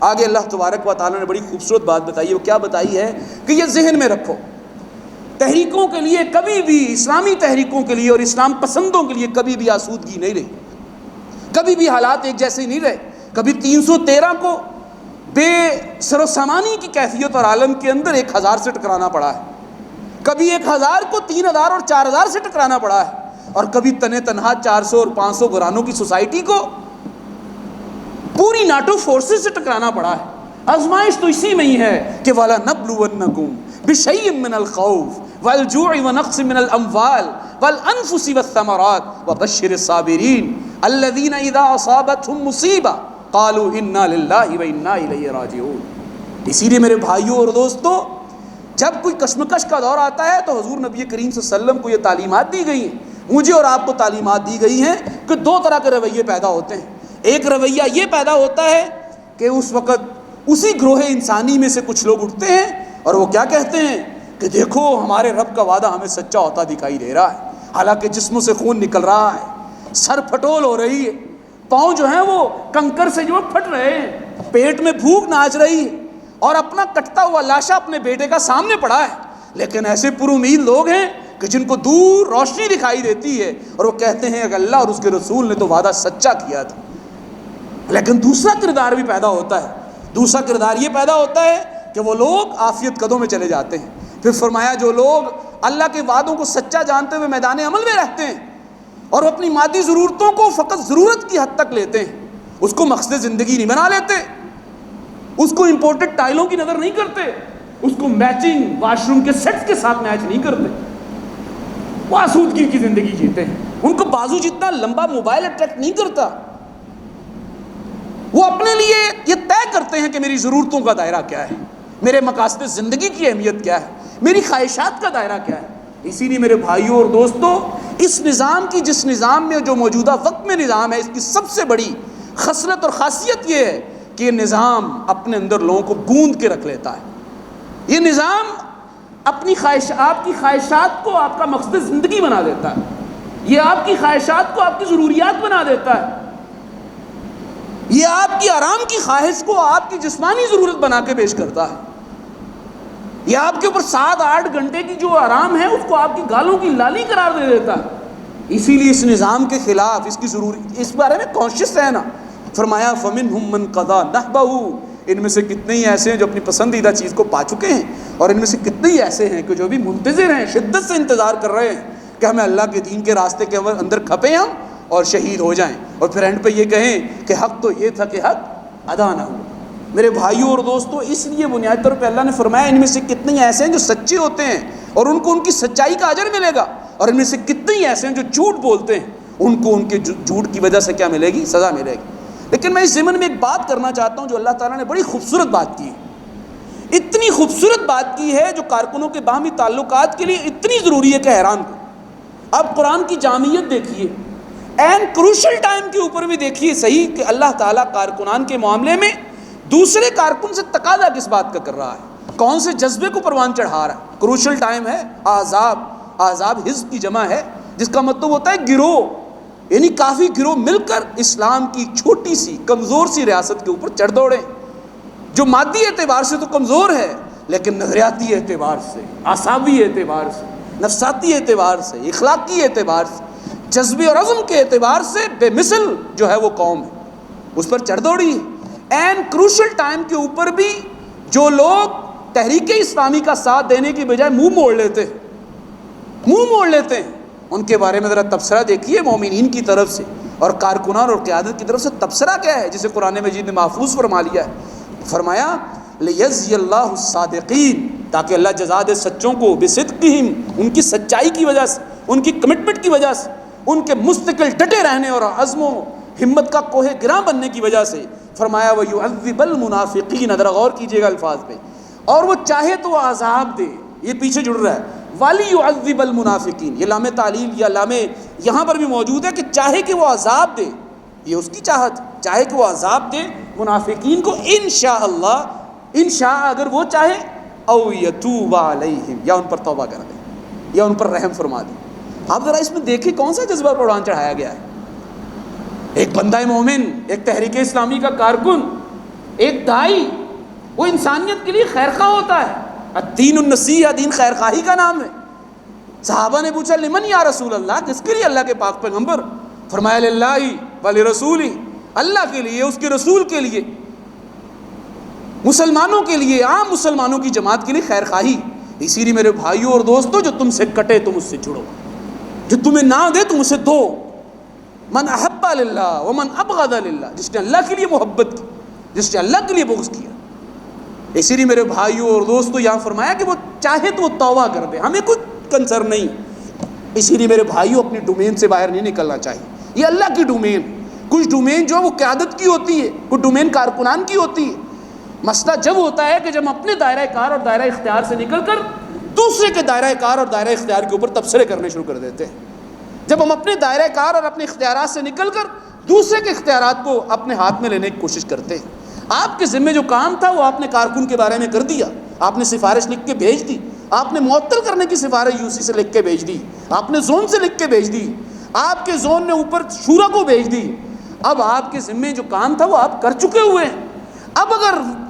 آگے اللہ تبارک و تعالیٰ نے بڑی خوبصورت بات بتائی ہے. وہ کیا بتائی ہے کہ یہ ذہن میں رکھو، تحریکوں کے لیے کبھی بھی، اسلامی تحریکوں کے لیے اور اسلام پسندوں کے لیے کبھی بھی آسودگی نہیں رہی، کبھی بھی حالات ایک جیسے نہیں رہے. کبھی 313 کو بے سر و سامانی کی کیفیت اور عالم کے اندر 1000 سے ٹکرانا پڑا ہے، کبھی 1000 کو 3000 اور 4000 سے ٹکرانا پڑا ہے، اور کبھی تنے تنہا 400 اور 500 گورانوں کی سوسائٹی کو پوری ناٹو فورسز سے ٹکرانا پڑا ہے. آزمائش تو اسی میں ہی ہے کہ وَلَنَبْلُوَنَّكُمْ بِشَيْءٍ مِّنَ الْخَوْفِ وَالْجُوعِ وَنَقْصٍ مِّنَ الْأَمْوَالِ وَالْأَنفُسِ وَالثَّمَرَاتِ وَبَشِّرِ الصَّابِرِينَ الَّذِينَ إِذَا أَصَابَتْهُمْ مُصِيبَةٌ قَالُوا إِنَّا لِلَّهِ وَإِنَّا إِلَيْهِ رَاجِعُونَ. اسی لیے میرے بھائیوں اور دوستو، جب کوئی کشمکش کا دور آتا ہے تو حضور نبی کریم صلی اللہ علیہ وسلم کو یہ تعلیمات دی گئی ہیں، مجھے اور آپ کو تعلیمات دی گئی ہیں کہ 2 طرح کے رویے پیدا ہوتے ہیں. ایک رویہ یہ پیدا ہوتا ہے کہ اس وقت اسی گروہ انسانی میں سے کچھ لوگ اٹھتے ہیں اور وہ کیا کہتے ہیں کہ دیکھو ہمارے رب کا وعدہ ہمیں سچا ہوتا دکھائی دے رہا ہے، حالانکہ جسموں سے خون نکل رہا ہے، سر پھٹول ہو رہی ہے، پاؤں جو ہیں وہ کنکر سے جو پھٹ رہے ہیں، پیٹ میں بھوک ناچ رہی ہے، اور اپنا کٹتا ہوا لاشا اپنے بیٹے کا سامنے پڑا ہے. لیکن ایسے پر امید لوگ ہیں کہ جن کو دور روشنی دکھائی دیتی ہے اور وہ کہتے ہیں کہ اللہ اور اس کے رسول نے تو وعدہ سچا کیا تھا. لیکن دوسرا کردار بھی پیدا ہوتا ہے. دوسرا کردار یہ پیدا ہوتا ہے کہ وہ لوگ عافیت قدوں میں چلے جاتے ہیں. پھر فرمایا جو لوگ اللہ کے وعدوں کو سچا جانتے ہوئے میدان عمل میں رہتے ہیں اور وہ اپنی مادی ضرورتوں کو فقط ضرورت کی حد تک لیتے ہیں، اس کو مقصد زندگی نہیں بنا لیتے، اس کو امپورٹڈ ٹائلوں کی نظر نہیں کرتے، اس کو میچنگ واش روم کے سیٹس کے ساتھ میچ نہیں کرتے، وہ آسودگی کی زندگی جیتے ہیں. ان کو بازو جتنا لمبا موبائل اٹریکٹ نہیں کرتا. وہ اپنے لیے یہ طے کرتے ہیں کہ میری ضرورتوں کا دائرہ کیا ہے، میرے مقاصد زندگی کی اہمیت کیا ہے، میری خواہشات کا دائرہ کیا ہے. اسی لیے میرے بھائیوں اور دوستوں، اس نظام کی، جس نظام میں جو موجودہ وقت میں نظام ہے، اس کی سب سے بڑی خصلت اور خاصیت یہ ہے کہ یہ نظام اپنے اندر لوگوں کو گوندھ کے رکھ لیتا ہے. یہ نظام اپنی آپ کی خواہشات کو آپ کا مقصد زندگی بنا دیتا ہے. یہ آپ کی خواہشات کو آپ کی ضروریات بنا دیتا ہے. یہ آپ کی آرام کی خواہش کو آپ کی جسمانی ضرورت بنا کے پیش کرتا ہے. یہ آپ کے اوپر 7-8 گھنٹے کی جو آرام ہے اس کو آپ کی گالوں کی لالی قرار دے دیتا ہے. اسی لیے اس نظام کے خلاف اس بارے میں کانشیس رہنا. فرمایا فَمِنْهُمْ مَنْ قَضَى نَحْبَهُ، ان میں سے کتنے ہی ایسے ہیں جو اپنی پسندیدہ چیز کو پا چکے ہیں، اور ان میں سے کتنے ہی ایسے ہیں کہ جو بھی منتظر ہیں، شدت سے انتظار کر رہے ہیں کہ ہمیں اللہ کے دین کے راستے کے اندر کھپیں ہم اور شہید ہو جائیں، اور پھر اینڈ پہ یہ کہیں کہ حق تو یہ تھا کہ حق ادا نہ ہوا. میرے بھائیوں اور دوستوں، اس لیے بنیادی طور پہ اللہ نے فرمایا ان میں سے کتنے ہی ایسے ہیں جو سچے ہوتے ہیں اور ان کو ان کی سچائی کا اجر ملے گا، اور ان میں سے کتنے ہی ایسے ہیں جو جھوٹ بولتے ہیں، ان کو ان کے جھوٹ کی وجہ سے کیا ملے گی؟ سزا ملے گی. لیکن میں اس ضمن میں ایک بات کرنا چاہتا ہوں جو اللہ تعالیٰ نے بڑی خوبصورت بات کی ہے، اتنی خوبصورت بات کی ہے جو کارکنوں کے باہمی تعلقات کے لیے اتنی ضروری ہے کہ حیران کو. اب قرآن کی جامعیت دیکھیے، این کروشل ٹائم کے اوپر بھی دیکھیے صحیح کہ اللہ تعالیٰ کارکنان کے معاملے میں دوسرے کارکن سے تقاضا کس بات کا کر رہا ہے، کون سے جذبے کو پروان چڑھا رہا ہے. کروشل ٹائم ہے. احزاب حزب کی جمع ہے جس کا مطلب ہوتا ہے گروہ، یعنی کافی گروہ مل کر اسلام کی چھوٹی سی کمزور سی ریاست کے اوپر چڑھ دوڑے، جو مادی اعتبار سے تو کمزور ہے لیکن نظریاتی اعتبار سے، اعصابی اعتبار سے، نفساتی اعتبار سے، اخلاقی اعتبار سے، جذبے اور عزم کے اعتبار سے بے مثل جو ہے وہ قوم ہے، اس پر چڑھ دوڑی. این کروشل ٹائم کے اوپر بھی جو لوگ تحریک اسلامی کا ساتھ دینے کی بجائے منہ موڑ لیتے ہیں، ان کے بارے میں ذرا تبصرہ دیکھیے مومنین کی طرف سے اور کارکنان اور قیادت کی طرف سے. تبصرہ کیا ہے جسے قرآن مجید نے محفوظ فرما لیا ہے؟ فرمایا لِيَجْزِيَ اللَّهُ الصَّادِقِينَ، تاکہ اللہ جزا دے سچوں کو، بِصِدْقِهِمْ، ان کی سچائی کی وجہ سے، ان کی کمٹمنٹ کی وجہ سے، ان کے مستقل ڈٹے رہنے اور عزم و ہمت کا کوہ گراں بننے کی وجہ سے. فرمایا وَيُعَذِّبَ الْمُنَافِقِينَ، ذرا غور کیجیے گا الفاظ پہ، اور وہ چاہے تو عذاب دے، یہ پیچھے جڑ رہا ہے وَلِيُعَذِّبَ الْمُنَافِقِينَ، یہ لام تعلیل یا لام یہاں پر بھی موجود ہے کہ چاہے کہ وہ عذاب دے، یہ اس کی چاہت، چاہے کہ وہ عذاب دے منافقین کو انشاءاللہ، انشاء اگر وہ چاہے، او یتوب علیہم، یا ان پر توبہ کر دے یا ان پر رحم فرما دے. آپ ذرا اس میں دیکھیں کون سا جذبہ پروان چڑھایا گیا ہے. ایک بندہ مومن، ایک تحریک اسلامی کا کارکن ایک دائی وہ انسانیت کے لیے خیرخواہ ہوتا ہے. الدین النصیحہ، دین خیرخواہی کا نام ہے. صحابہ نے پوچھا لمن یا رسول اللہ، کس کے لیے اللہ کے پاک پیغمبر؟ فرمایا للہ ولرسولہ، اللہ کے لیے، اس کے رسول کے لیے، مسلمانوں کے لیے، عام مسلمانوں کی جماعت کے لیے خیرخواہی. اسی لیے میرے بھائیوں اور دوستوں، جو تم سے کٹے تم اس سے جڑو، جو تمہیں نہ دے تم اسے دو. من احب للہ ومن ابغض للہ، جس نے اللہ کے لیے محبت کی، جس نے اللہ کے لیے بغض کیا. اسی لیے میرے بھائیوں اور دوستوں یہاں فرمایا کہ وہ چاہے تو وہ توبہ کر دے، ہمیں کچھ کنسر نہیں. اسی لیے میرے بھائیوں اپنی ڈومین سے باہر نہیں نکلنا چاہیے. یہ اللہ کی ڈومین، کچھ ڈومین جو وہ قیادت کی ہوتی ہے، کچھ ڈومین کارکنان کی ہوتی ہے. مسئلہ جب ہوتا ہے کہ جب ہم اپنے دائرہ کار اور دائرہ اختیار سے نکل کر دوسرے کے دائرہ کار اور دائرہ اختیار کے اوپر تبصرے کرنے شروع کر دیتے ہیں. جب ہم اپنے دائرہ کار اور اپنے اختیارات سے نکل کر دوسرے کے اختیارات کو اپنے ہاتھ میں لینے کی کوشش کرتے ہیں. آپ کے ذمہ جو کام تھا وہ آپ نے کارکن کے بارے میں کر دیا، آپ نے سفارش لکھ کے بھیج دی، آپ نے معطل کرنے کی سفارش یوسی سے لکھ کے بھیج دی، آپ نے زون سے لکھ کے بھیج دی، آپ کے زون نے اوپر شورا کو بھیج دی. اب آپ کے ذمہ جو کام تھا وہ آپ کر چکے ہوئے ہیں. اب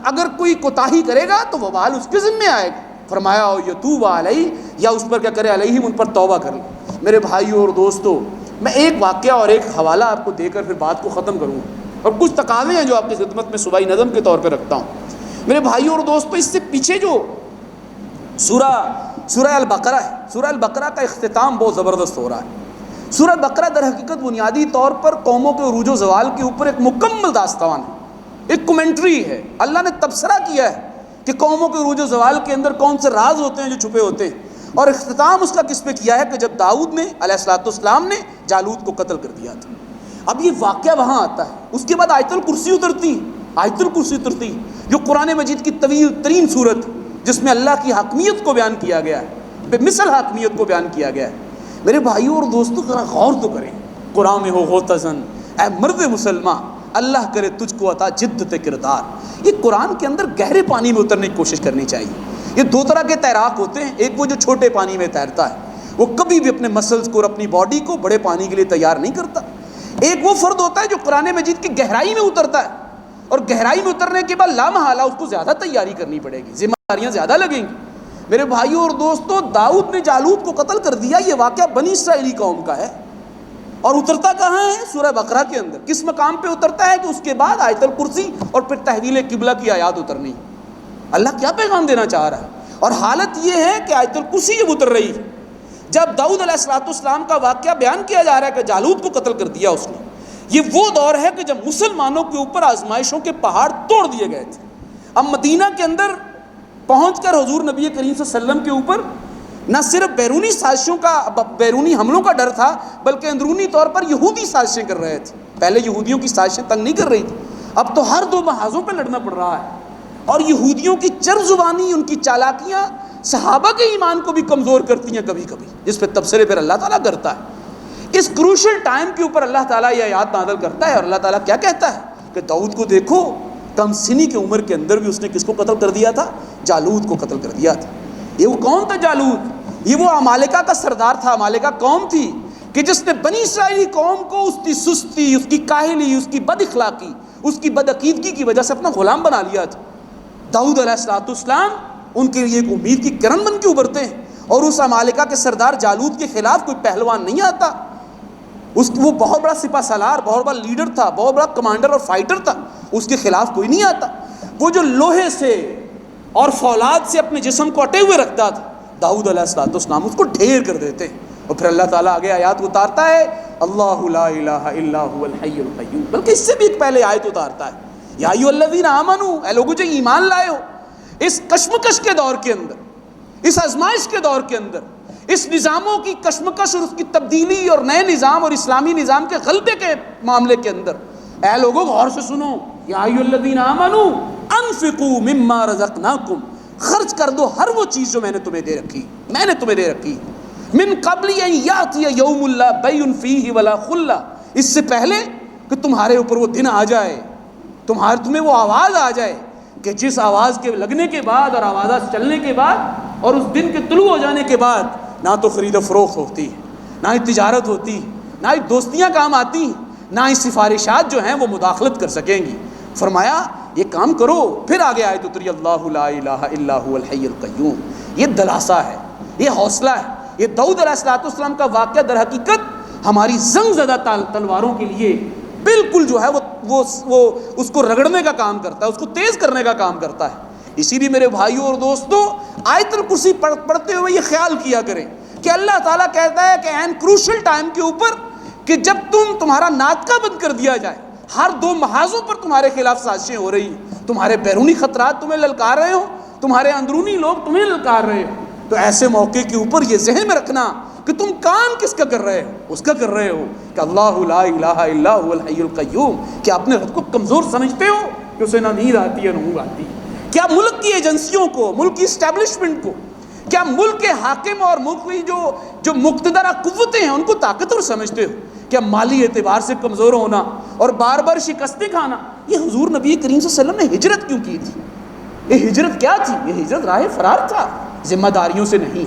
اگر کوئی کوتاہی کرے گا تو وبال اس کے ذمہ آئے گا. فرمایا یتوب علیہ، یا اس پر کیا کرے، علیہم، ان پر توبہ کر لے. میرے بھائیوں اور دوستوں، میں ایک واقعہ اور ایک حوالہ آپ کو دے کر پھر بات کو ختم کروں، اور کچھ تقاضے ہیں جو آپ کی خدمت میں صوبائی نظم کے طور پہ رکھتا ہوں. میرے بھائیوں اور دوستوں، اس سے پیچھے جو سورہ البقرہ ہے، سورہ البقرہ کا اختتام بہت زبردست ہو رہا ہے. سورہ بقرہ در حقیقت بنیادی طور پر قوموں کے عروج و زوال کے اوپر ایک مکمل داستان ہے، ایک کمنٹری ہے. اللہ نے تبصرہ کیا ہے کہ قوموں کے عروج و زوال کے اندر کون سے راز ہوتے ہیں جو چھپے ہوتے ہیں، اور اختتام اس کا کس پہ کیا ہے کہ جب داؤد نے علیہ السلام نے جالوت کو قتل کر دیا تھا. اب یہ واقعہ وہاں آتا ہے. اس کے بعد آیت الکرسی اترتی، آیت الکرسی اترتی جو قرآن مجید کی طویل ترین صورت، جس میں اللہ کی حاکمیت کو بیان کیا گیا ہے، بے مثل حاکمیت کو بیان کیا گیا ہے. میرے بھائیوں اور دوستوں ذرا غور تو کریں. قرآن میں ہو غوتزن، اے مرد مسلمان، اللہ کرے تجھ کو عطا جدت کردار. یہ قرآن کے اندر گہرے پانی میں اترنے کی کوشش کرنی چاہیے. یہ دو طرح کے تیراک ہوتے ہیں، ایک وہ جو چھوٹے پانی میں تیرتا ہے، وہ کبھی بھی اپنے مسلز کو اور اپنی باڈی کو بڑے پانی کے لیے تیار نہیں کرتا. ایک وہ فرد ہوتا ہے جو قرآن مجید کی گہرائی میں اترتا ہے، اور گہرائی میں اترنے کے بعد لامحالہ اس کو زیادہ تیاری کرنی پڑے گی، ذمہ داریاں زیادہ لگیں گی. میرے بھائیوں اور دوستوں، داؤد نے جالوت کو قتل کر دیا، یہ واقعہ بنی اسرائیلی قوم کا ہے، اور اترتا کہاں ہے؟ سورہ بقرہ کے اندر. کس مقام پہ اترتا ہے کہ اس کے بعد آیت الکرسی اور پھر تحویل قبلہ کی آیات اترنی. اللہ کیا پیغام دینا چاہ رہا ہے؟ اور حالت یہ ہے کہ آیت الکرسی جب اتر رہی ہے، جب داؤد علیہ السلام کا واقعہ بیان کیا جا رہا ہے کہ جالوت کو قتل کر دیا اس نے، یہ وہ دور ہے کہ جب مسلمانوں کے اوپر آزمائشوں کے پہاڑ توڑ دیے گئے تھے. اب مدینہ کے اندر پہنچ کر حضور نبی کریم صلی اللہ علیہ وسلم کے اوپر نہ صرف بیرونی سازشوں کا، بیرونی حملوں کا ڈر تھا، بلکہ اندرونی طور پر یہودی سازشیں کر رہے تھے. پہلے یہودیوں کی سازشیں تنگ نہیں کر رہی تھی، اب تو ہر دو محاذوں پہ لڑنا پڑ رہا ہے. اور یہودیوں کی چر زبانی، ان کی چالاکیاں صحابہ کے ایمان کو بھی کمزور کرتی ہیں کبھی کبھی، جس پہ تبصرے پھر اللہ تعالیٰ کرتا ہے. اس کروشل ٹائم کے اوپر اللہ تعالیٰ یہ آیات نازل کرتا ہے، اور اللہ تعالیٰ کیا کہتا ہے کہ داؤد کو دیکھو، کم سنی کی عمر کے اندر بھی اس نے کس کو قتل کر دیا تھا؟ جالوت کو قتل کر دیا تھا. یہ وہ کون تھا جالوت؟ یہ وہ عمالقہ کا سردار تھا. عمالقہ قوم تھی کہ جس نے بنی اسرائیلی قوم کو اس کی سستی، اس کی کاہلی، اس کی بد اخلاقی، اس کی بد عقیدگی کی وجہ سے اپنا غلام بنا لیا تھا. داؤد علیہ السلام ان کے لیے ایک امید کی کرن بن کے ابھرتے ہیں، اور اس عمالقہ کے سردار جالوت کے خلاف کوئی پہلوان نہیں آتا. وہ بہت بڑا سپہ سالار، بہت بڑا لیڈر تھا، بہت بڑا کمانڈر اور فائٹر تھا، اس کے خلاف کوئی نہیں آتا. وہ جو لوہے سے اور فولاد سے اپنے جسم کو اٹے ہوئے رکھتا تھا، داؤد علیہ السلام اس کو ڈھیر کر دیتے ہیں. اور پھر اللہ تعالیٰ آگے آیات اتارتا ہے، اللہ لا الہ الا هو الحی القیوم، بلکہ اس سے بھی ایک پہلے آیت اتارتا ہے، یا ایھا الذین آمنوا، اے لوگو جو ایمان لائے ہو، اس کشمکش کے دور کے اندر، اس آزمائش کے دور کے اندر، اس نظاموں کی کشمکش اور اس کی تبدیلی اور نئے نظام اور اسلامی نظام کے غلبے کے معاملے کے اندر، اے لوگوں غور سے سنو، یا ایھا الذین آمنوا انفقوا مما رزقناکم، خرچ کر دو ہر وہ چیز جو میں نے تمہیں دے رکھی، من قبل ان یاتی یوم لا بیع فیہ ولا خلہ، اس سے پہلے کہ تمہارے اوپر وہ دن آ جائے، تمہیں وہ آواز آ جائے کہ جس آواز کے لگنے کے بعد اور آوازات چلنے کے بعد اور اس دن کے طلوع ہو جانے کے بعد نہ تو خرید و فروخت ہوتی، نہ ہی تجارت ہوتی، نہ ہی دوستیاں کام آتی، نہ ہی سفارشات جو ہیں وہ مداخلت کر سکیں گی. فرمایا یہ کام کرو. پھر آگے آیت اتری اللہ لا الہ الا هو الحی القیوم. یہ دلاسا ہے, یہ حوصلہ ہے. یہ داؤد علیہ السلام کا واقعہ در حقیقت ہماری زنگ زدہ تلواروں کے لیے بالکل جو ہے وہ اس کو رگڑنے کا کام کرتا ہے, اس کو تیز کرنے کا کام کرتا ہے. اسی لیے میرے بھائیوں اور دوستوں, آیت الکرسی پڑھتے ہوئے یہ خیال کیا کریں کہ اللہ تعالیٰ کہتا ہے کہ این کروشل ٹائم کے اوپر کہ جب تمہارا ناطقہ بند کر دیا جائے, ہر 2 محاذوں پر تمہارے خلاف سازشیں ہو رہی ہیں, تمہارے بیرونی خطرات تمہیں للکار رہے ہو, تمہارے اندرونی لوگ تمہیں للکار رہے ہو, تو ایسے موقع کے اوپر یہ ذہن میں رکھنا کہ تم کام کس کا کر رہے ہو, اس کا کر رہے ہو کہ اللہ لا الہ الا هو الحی القیوم. کیا اپنے خود کو کمزور سمجھتے ہو کہ اسے نہ نیند آتی ہے نہ اونگ آتی؟ کیا ملک کی ایجنسیوں کو, ملک کی اسٹیبلشمنٹ کو, کیا ملک کے حاکم اور ملک کی جو مقتدرہ قوتیں ہیں ان کو طاقتور سمجھتے ہو؟ کیا مالی اعتبار سے کمزور ہونا اور بار بار شکستیں کھانا, یہ حضور نبی کریم صلی اللہ علیہ وسلم نے ہجرت کیوں کی تھی؟ یہ ہجرت کیا تھی؟ یہ ہجرت راہ فرار تھا, ذمہ داریوں سے نہیں.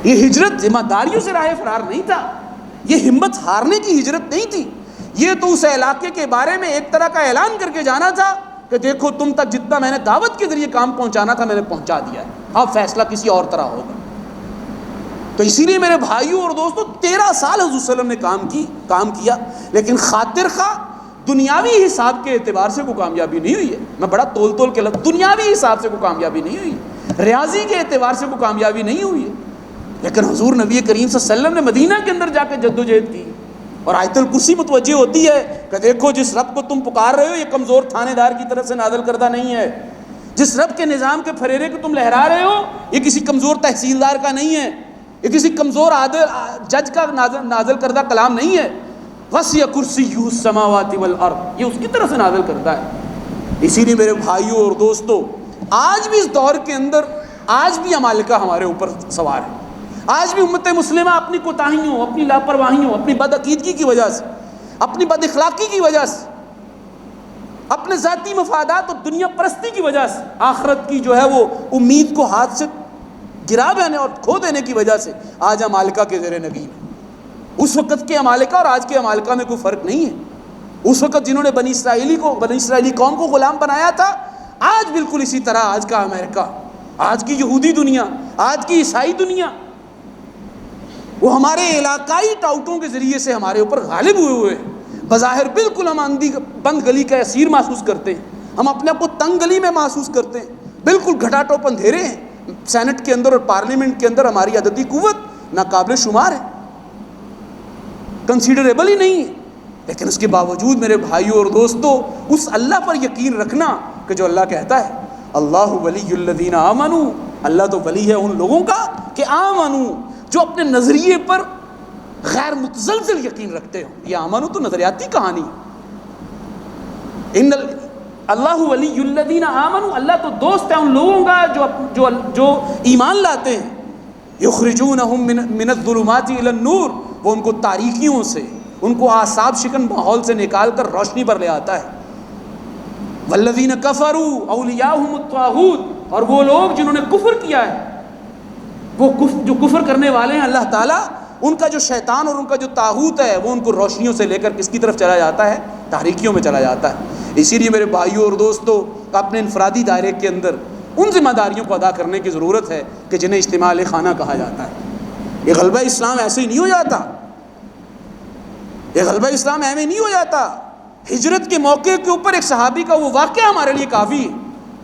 یہ ہجرت ذمہ داریوں سے راہ فرار نہیں تھا, یہ ہمت ہارنے کی ہجرت نہیں تھی. یہ تو اس علاقے کے بارے میں ایک طرح کا اعلان کر کے جانا تھا کہ دیکھو تم تک جتنا میں نے دعوت کے ذریعے کام پہنچانا تھا میں نے پہنچا دیا ہے, اب فیصلہ کسی اور طرح ہوگا. تو اسی لیے میرے بھائیوں اور دوستوں 13 سال حضور صلی اللہ علیہ وسلم نے کام کیا, لیکن خاطر خواہ دنیاوی حساب کے اعتبار سے کوئی کامیابی نہیں ہوئی ہے. میں بڑا تول کے لفظ, دنیاوی حساب سے کوئی کامیابی نہیں ہوئی, ریاضی کے اعتبار سے کوئی کامیابی نہیں ہوئی ہے. لیکن حضور نبی کریم صلی اللہ علیہ وسلم نے مدینہ کے اندر جا کے جدوجہد کی, اور آیت الکرسی متوجہ ہوتی ہے کہ دیکھو جس رب کو تم پکار رہے ہو یہ کمزور تھانے دار کی طرف سے نازل کردہ نہیں ہے, جس رب کے نظام کے پھریرے کو تم لہرا رہے ہو یہ کسی کمزور تحصیلدار کا نہیں ہے, یہ کسی کمزور عادل جج کا نازل کردہ کلام نہیں ہے. وسع کرسیہ السماوات والارض, یہ اس کی طرف سے نازل کرتا ہے. اسی لیے میرے بھائیوں اور دوستوں, آج بھی اس دور کے اندر آج بھی عمالقہ ہمارے اوپر سوار ہے. آج بھی امت مسلمہ اپنی کوتاہیوں, اپنی لاپرواہیوں, اپنی بدعقیدگی کی وجہ سے, اپنی بد اخلاقی کی وجہ سے, اپنے ذاتی مفادات اور دنیا پرستی کی وجہ سے, آخرت کی جو ہے وہ امید کو ہاتھ سے گرا دینے اور کھو دینے کی وجہ سے آج عمالقہ کے زیر نگین. اس وقت کے عمالقہ اور آج کے عمالقہ میں کوئی فرق نہیں ہے. اس وقت جنہوں نے بنی اسرائیلی قوم کو غلام بنایا تھا, آج بالکل اسی طرح آج کا امریکہ, آج کی یہودی دنیا, آج کی عیسائی دنیا, وہ ہمارے علاقائی ٹاؤٹوں کے ذریعے سے ہمارے اوپر غالب ہوئے ہیں. بظاہر بالکل ہم اندھی بند گلی کا اسیر محسوس کرتے ہیں, ہم اپنے آپ کو تنگ گلی میں محسوس کرتے ہیں, بالکل گھٹا ٹوپ اندھیرے ہیں. سینٹ کے اندر اور پارلیمنٹ کے اندر ہماری عددی قوت ناقابل شمار ہے, کنسیڈریبل ہی نہیں ہے. لیکن اس کے باوجود میرے بھائیوں اور دوستوں, اس اللہ پر یقین رکھنا کہ جو اللہ کہتا ہے اللہ ولی الذین آمنوا, اللہ تو ولی ہے ان لوگوں کا کہ آمنوا, جو اپنے نظریے پر غیر متزلزل یقین رکھتے ہو. یہ آمنوا تو نظریاتی کہانی, ان اللہ ولی الذین آمنوا, اللہ تو دوست ہے ان لوگوں کا جو ایمان لاتے ہیں. یخرجونہم من الظلمات الی النور, وہ ان کو تاریکیوں سے, ان کو اعصاب شکن ماحول سے نکال کر روشنی پر لے آتا ہے. والذین کفروا اولیاءہم الطاغوت, اور وہ لوگ جنہوں نے کفر کیا ہے, وہ جو کفر کرنے والے ہیں اللہ تعالیٰ, ان کا جو شیطان اور ان کا جو طاغوت ہے وہ ان کو روشنیوں سے لے کر کس کی طرف چلا جاتا ہے؟ تاریکیوں میں چلا جاتا ہے. اسی لیے میرے بھائیوں اور دوستوں, اپنے انفرادی دائرے کے اندر ان ذمہ داریوں کو ادا کرنے کی ضرورت ہے کہ جنہیں اجتماع خانہ کہا جاتا ہے. یہ غلبہ اسلام ایسے ہی نہیں ہو جاتا, یہ غلبہ اسلام ایویں نہیں ہو جاتا. ہجرت کے موقع کے اوپر ایک صحابی کا وہ واقعہ ہمارے لیے کافی ہے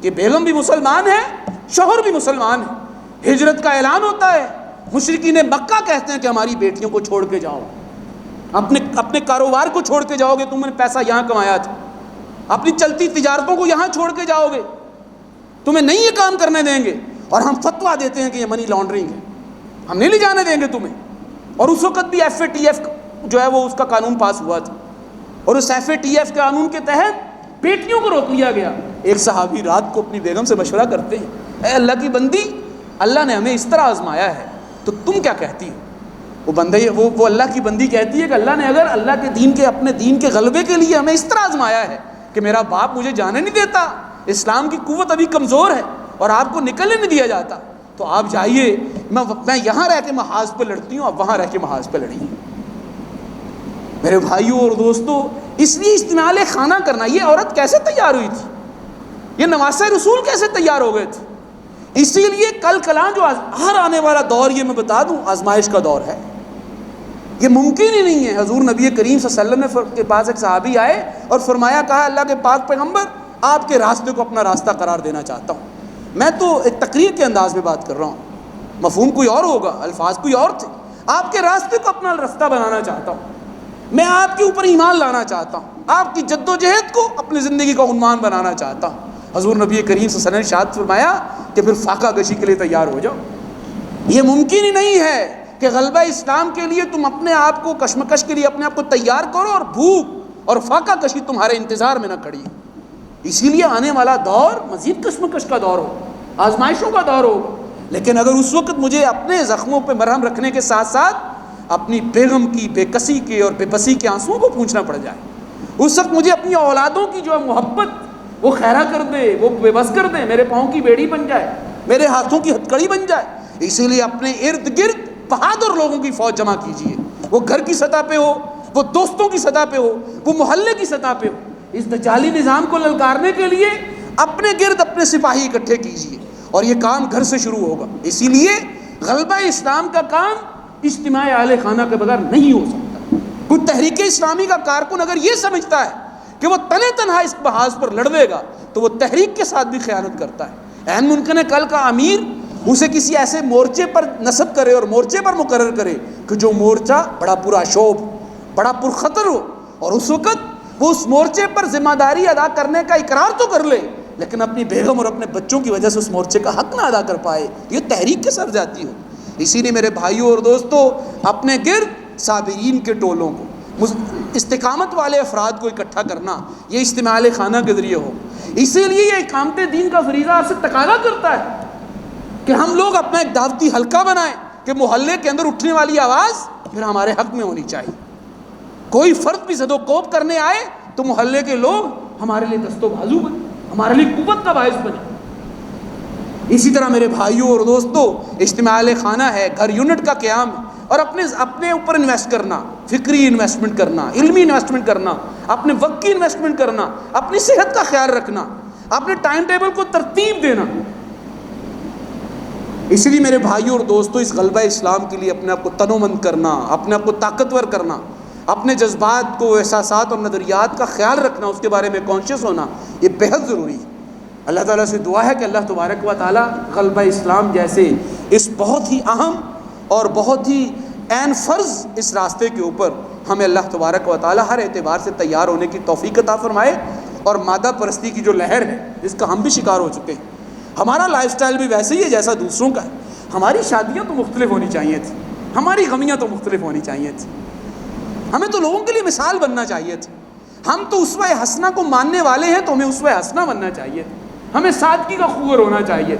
کہ بیگم بھی مسلمان ہے, شوہر بھی مسلمان ہے. ہجرت کا اعلان ہوتا ہے, مشرکین مکہ کہتے ہیں کہ ہماری بیٹیوں کو چھوڑ کے جاؤ, اپنے کاروبار کو چھوڑ کے جاؤ گے, تم نے پیسہ یہاں کمایا تھا, اپنی چلتی تجارتوں کو یہاں چھوڑ کے جاؤ گے, تمہیں نہیں یہ کام کرنے دیں گے. اور ہم فتویٰ دیتے ہیں کہ یہ منی لانڈرنگ ہے, ہم نہیں لے جانے دیں گے تمہیں. اور اس وقت بھی FATF جو ہے وہ اس کا قانون پاس ہوا تھا, اور اس FATF قانون کے تحت بیٹیوں کو روک لیا گیا. ایک صحابی رات کو اپنی بیگم سے مشورہ کرتے ہیں, اے اللہ کی بندی, اللہ نے ہمیں اس طرح آزمایا ہے تو تم کیا کہتی ہو؟ وہ اللہ کی بندی کہتی ہے کہ اللہ نے اگر اللہ کے دین کے, اپنے دین کے غلبے کے لیے ہمیں اس طرح آزمایا ہے کہ میرا باپ مجھے جانے نہیں دیتا, اسلام کی قوت ابھی کمزور ہے اور آپ کو نکلنے نہیں دیا جاتا, تو آپ جائیے, میں یہاں رہ کے محاذ پہ لڑتی ہوں, آپ وہاں رہ کے محاذ پہ لڑیے. میرے بھائیوں اور دوستوں, اس لیے اجتماع خانہ کرنا, یہ عورت کیسے تیار ہوئی تھی؟ یہ نواسۂ رسول کیسے تیار ہو گئے تھے؟ اسی لیے کل کلاں جو ہر آنے والا دور، یہ میں بتا دوں، آزمائش کا دور ہے، یہ ممکن ہی نہیں ہے۔ حضور نبی کریم صلی اللہ علیہ وسلم کے پاس ایک صحابی آئے اور فرمایا، کہا اللہ کے پاک پیغمبر آپ کے راستے کو اپنا راستہ قرار دینا چاہتا ہوں۔ میں تو ایک تقریر کے انداز میں بات کر رہا ہوں، مفہوم کوئی اور ہوگا، الفاظ کوئی اور تھے۔ آپ کے راستے کو اپنا راستہ بنانا چاہتا ہوں، میں آپ کے اوپر ایمان لانا چاہتا ہوں، آپ کی جد و جہد کو اپنی زندگی کا عنوان بنانا چاہتا ہوں۔ حضور نبی کریم صلی اللہ علیہ وسلم نے ارشاد فرمایا کہ پھر فاقہ کشی کے لیے تیار ہو جاؤ۔ یہ ممکن ہی نہیں ہے کہ غلبہ اسلام کے لیے تم اپنے آپ کو، کشمکش کے لیے اپنے آپ کو تیار کرو اور بھوک اور فاقہ کشی تمہارے انتظار میں نہ کھڑی ہے۔ اسی لیے آنے والا دور مزید کشمکش کا دور ہو، آزمائشوں کا دور ہوگا، لیکن اگر اس وقت مجھے اپنے زخموں پہ مرہم رکھنے کے ساتھ ساتھ اپنی بیگم کی بے کسی کے اور بے بسی کے آنسوؤں کو پوچھنا پڑ جائے، اس وقت مجھے اپنی اولادوں کی جو محبت وہ خیرہ کر دے، وہ بے بس کر دے، میرے پاؤں کی بیڑی بن جائے، میرے ہاتھوں کی ہتھکڑی بن جائے، اسی لیے اپنے ارد گرد بہادر لوگوں کی فوج جمع کیجیے، وہ گھر کی سطح پہ ہو، وہ دوستوں کی سطح پہ ہو، وہ محلے کی سطح پہ ہو۔ اس دجالی نظام کو للکارنے کے لیے اپنے گرد اپنے سپاہی اکٹھے کیجیے، اور یہ کام گھر سے شروع ہوگا۔ اسی لیے غلبہ اسلام کا کام اجتماع اہل خانہ کے بغیر نہیں ہو سکتا۔ کوئی تحریک اسلامی کا کارکن اگر یہ سمجھتا ہے کہ وہ تنے تنہا اس محاذ پر لڑے گا تو وہ تحریک کے ساتھ بھی خیانت کرتا ہے۔ عین ممکن ہے کل کا امیر اسے کسی ایسے مورچے پر نصب کرے اور مورچے پر مقرر کرے کہ جو مورچہ بڑا پرآشوب، بڑا پرخطر ہو، اور اس وقت وہ اس مورچے پر ذمہ داری ادا کرنے کا اقرار تو کر لے، لیکن اپنی بیگم اور اپنے بچوں کی وجہ سے اس مورچے کا حق نہ ادا کر پائے، یہ تحریک کے سر جاتی ہو۔ اسی لیے میرے بھائیوں اور دوستوں، اپنے گرد صابرین کے ٹولوں کو، استقامت والے افراد کو اکٹھا کرنا، یہ اجتماع اہل خانہ کے ذریعے ہو۔ اسی لیے یہ اقامت دین کا فریضہ آپ سے تقاضا کرتا ہے کہ ہم لوگ اپنا ایک دعوتی حلقہ بنائیں کہ محلے کے اندر اٹھنے والی آواز پھر ہمارے حق میں ہونی چاہیے۔ کوئی فرد بھی زد و کوب کرنے آئے تو محلے کے لوگ ہمارے لیے دست و بازو بنے، ہمارے لیے قوت کا باعث بنے۔ اسی طرح میرے بھائیوں اور دوستوں، اجتماع اہل خانہ ہے، گھر یونٹ کا قیام ہے، اور اپنے اوپر انویسٹ کرنا، فکری انویسٹمنٹ کرنا، علمی انویسٹمنٹ کرنا، اپنے وقت کی انویسٹمنٹ کرنا، اپنی صحت کا خیال رکھنا، اپنے ٹائم ٹیبل کو ترتیب دینا۔ اسی لیے میرے بھائیوں اور دوستوں، اس غلبہ اسلام کے لیے اپنے آپ کو تنومند کرنا، اپنے آپ کو طاقتور کرنا، اپنے جذبات کو، احساسات اور نظریات کا خیال رکھنا، اس کے بارے میں کانشیس ہونا، یہ بہت ضروری ہے۔ اللہ تعالیٰ سے دعا ہے کہ اللہ تبارک و تعالیٰ غلبہ اسلام جیسے اس بہت ہی اہم اور بہت ہی عین فرض اس راستے کے اوپر ہمیں اللہ تبارک و تعالیٰ ہر اعتبار سے تیار ہونے کی توفیق عطا فرمائے، اور مادہ پرستی کی جو لہر ہے جس کا ہم بھی شکار ہو چکے ہیں، ہمارا لائف سٹائل بھی ویسے ہی ہے جیسا دوسروں کا ہے۔ ہماری شادیاں تو مختلف ہونی چاہیے تھی، ہماری غمیاں تو مختلف ہونی چاہیے تھی، ہمیں تو لوگوں کے لیے مثال بننا چاہیے تھے۔ ہم تو اسوہ حسنہ کو ماننے والے ہیں تو ہمیں اسوہ حسنہ بننا چاہیے، ہمیں سادگی کا خوگر ہونا چاہیے،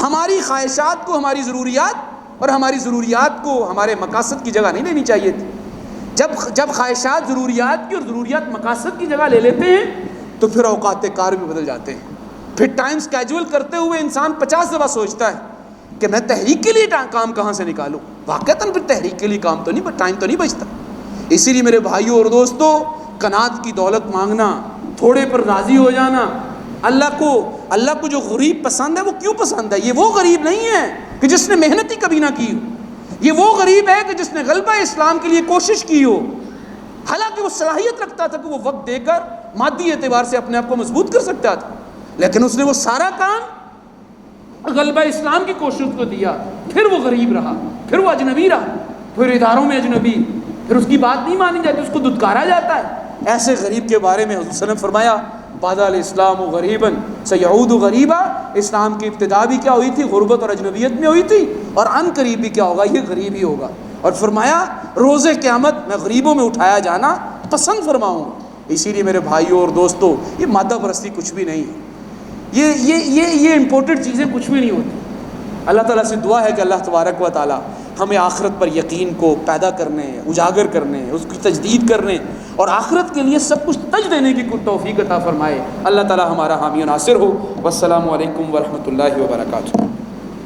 ہماری خواہشات کو ہماری ضروریات اور ہماری ضروریات کو ہمارے مقاصد کی جگہ نہیں لینی چاہیے تھی۔ جب خواہشات ضروریات کی اور ضروریات مقاصد کی جگہ لے لیتے ہیں تو پھر اوقات کار بھی بدل جاتے ہیں۔ پھر ٹائم سکیجول کرتے ہوئے انسان 50 دفعہ سوچتا ہے کہ میں تحریک کے لیے کام کہاں سے نکالوں، واقعتاً پھر تحریک کے لیے ٹائم تو نہیں بچتا۔ اسی لیے میرے بھائیوں اور دوستوں، قناعت کی دولت مانگنا، تھوڑے پر راضی ہو جانا، اللہ کو جو غریب پسند ہے وہ کیوں پسند ہے؟ یہ وہ غریب نہیں ہے کہ جس نے محنت ہی کبھی نہ کی ہو، یہ وہ غریب ہے کہ جس نے غلبہ اسلام کے لیے کوشش کی ہو، حالانکہ وہ صلاحیت رکھتا تھا کہ وہ وقت دے کر مادی اعتبار سے اپنے آپ کو مضبوط کر سکتا تھا، لیکن اس نے وہ سارا کام غلبہ اسلام کی کوشش کو دیا، پھر وہ غریب رہا، پھر وہ اجنبی رہا، پھر اداروں میں اجنبی، پھر اس کی بات نہیں مانی جاتی، اس کو دھتکارا جاتا ہے۔ ایسے غریب کے بارے میں حضور صلی اللہ علیہ وسلم نے فرمایا، بَدَأَ الْإِسْلَامُ غَرِيبًا سَيَعُودُ غَرِيبًا، اسلام کی ابتدا بھی کیا ہوئی تھی؟ غربت اور اجنبیت میں ہوئی تھی، اور ان قریب بھی کیا ہوگا؟ یہ غریب ہی ہوگا۔ اور فرمایا روز قیامت میں غریبوں میں اٹھایا جانا پسند فرماؤں گا۔ اسی لیے میرے بھائیوں اور دوستوں، یہ مادہ پرستی کچھ بھی نہیں ہے، یہ امپورٹڈ چیزیں کچھ بھی نہیں ہوتی۔ اللہ تعالیٰ سے دعا ہے کہ اللہ تبارک و تعالیٰ ہمیں آخرت پر یقین کو پیدا کرنے، اجاگر کرنے، اس کی تجدید کرنے اور آخرت کے لیے سب کچھ تج دینے کی توفیق عطا فرمائے۔ اللہ تعالیٰ ہمارا حامی و ناصر ہو۔ والسلام علیکم ورحمۃ اللہ وبرکاتہ۔